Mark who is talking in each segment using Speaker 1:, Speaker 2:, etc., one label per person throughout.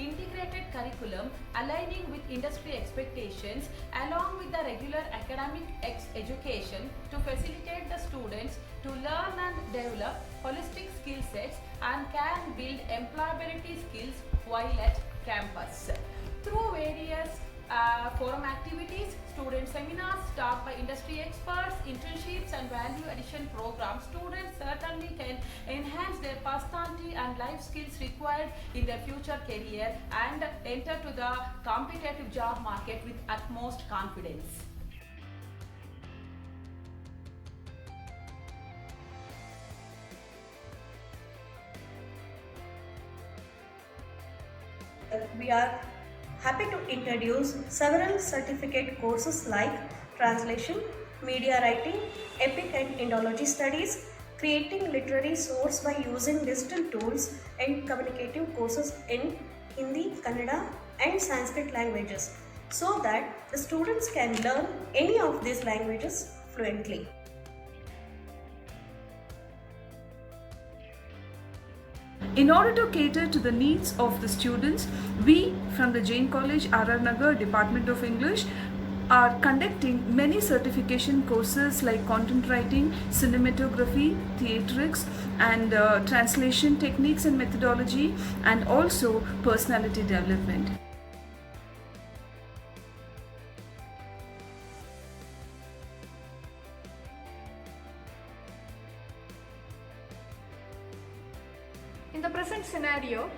Speaker 1: integrated curriculum aligning with industry expectations along with the regular academic education to facilitate the students to learn and develop holistic skill sets and can build employability skills while at campus. Through various forum activities, student seminars taught by industry experts, internships and value addition programs, students certainly can enhance their personality and life skills required in their future career and enter to the competitive job market with utmost confidence.
Speaker 2: We are happy to introduce several certificate courses like translation, media writing, epic and Indology studies, creating literary source by using digital tools, and communicative courses in Hindi, Kannada and Sanskrit languages so that the students can learn any of these languages fluently.
Speaker 3: In order to cater to the needs of the students, we from the Jain College, RR Nagar, Department of English, are conducting many certification courses like content writing, cinematography, theatrics, and translation techniques and methodology, and also personality development.
Speaker 4: In the present scenario,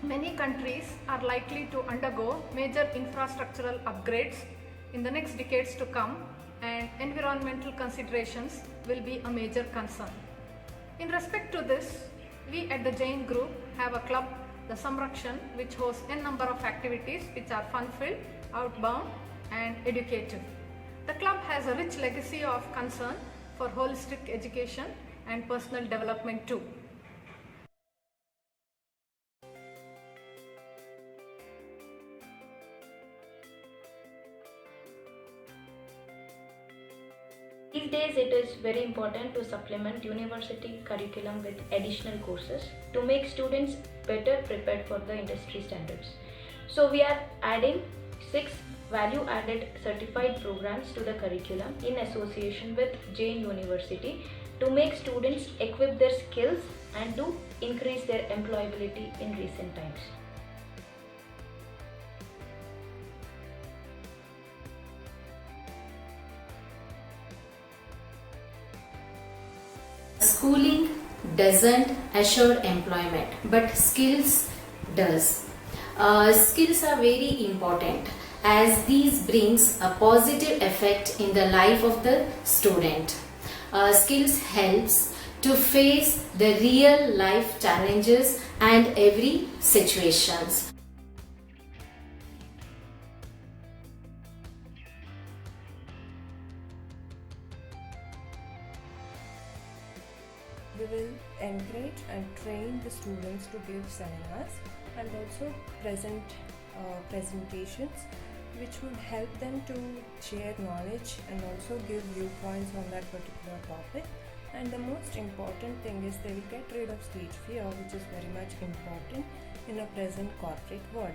Speaker 4: many countries are likely to undergo major infrastructural upgrades in the next decades to come, and environmental considerations will be a major concern. In respect to this, we at the Jain Group have a club, the Samrakshan, which hosts n number of activities which are fun-filled, outbound and educative. The club has a rich legacy of concern for holistic education and personal development too.
Speaker 5: These days it is very important to supplement university curriculum with additional courses to make students better prepared for the industry standards. So we are adding 6 value-added certified programs to the curriculum in association with Jain University to make students equip their skills and to increase their employability in recent times.
Speaker 6: Schooling doesn't assure employment, but skills does. Skills are very important as these brings a positive effect in the life of the student. Skills helps to face the real life challenges and every situations.
Speaker 7: We will encourage and train the students to give seminars and also present presentations which would help them to share knowledge and also give viewpoints on that particular topic. And the most important thing is they will get rid of stage fear, which is very much important in a present corporate world.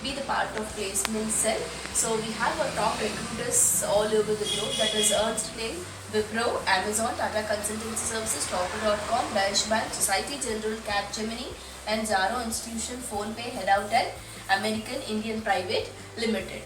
Speaker 8: Be the part of placement cell. So we have our top recruiters all over the globe, that is Ernst & Young, Wipro, Amazon, Tata Consultancy Services, Topper.com, Deutsche Bank, Society General, Capgemini and Zaro Institution, PhonePe, Headoutel, American Indian Private Limited.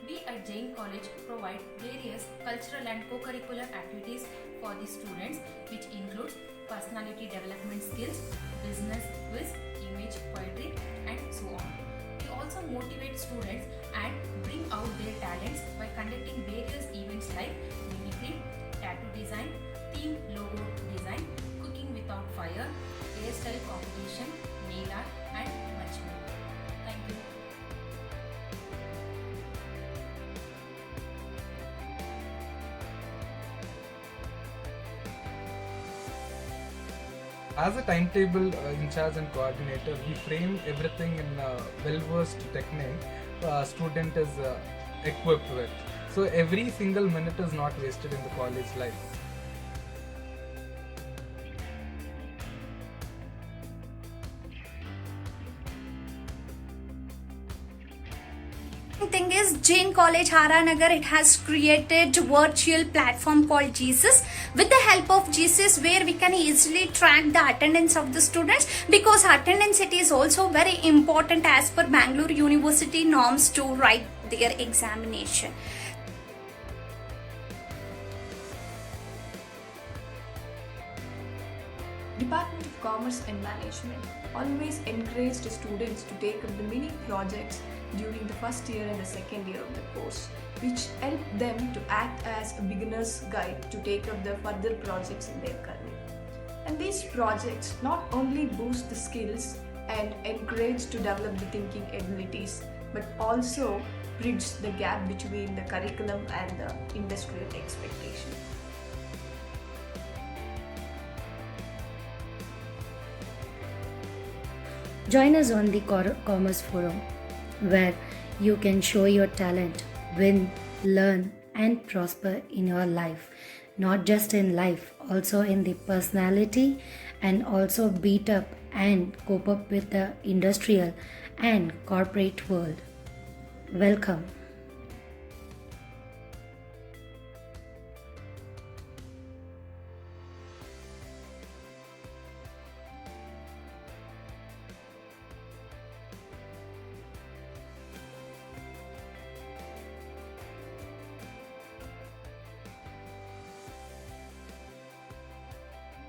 Speaker 9: We at Jain College provide various cultural and co-curricular activities for the students, which includes personality development skills, business quiz, image, poetry and so on. We also motivate students and bring out their talents by conducting various events like mimicry, tattoo design, theme logo design, cooking without fire, hairstyle competition, nail art and much more. Thank you.
Speaker 10: As a timetable in charge and coordinator, we frame everything in well-versed technique student is equipped with. So every single minute is not wasted in the college life.
Speaker 11: Thing is, Jain College Haranagar, it has created virtual platform called Jesus. With the help of Jesus, where we can easily track the attendance of the students, because attendance, it is also very important as per Bangalore University norms to write their examination.
Speaker 12: Department of Commerce and Management always encouraged students to take up the mini projects during the first year and the second year of the course, which helped them to act as a beginner's guide to take up the further projects in their career. And these projects not only boost the skills and encourage to develop the thinking abilities, but also bridge the gap between the curriculum and the industrial expectation.
Speaker 13: Join us on the Commerce Forum, where you can show your talent, win, learn, and prosper in your life. Not just in life, also in the personality, and also beat up and cope up with the industrial and corporate world. Welcome.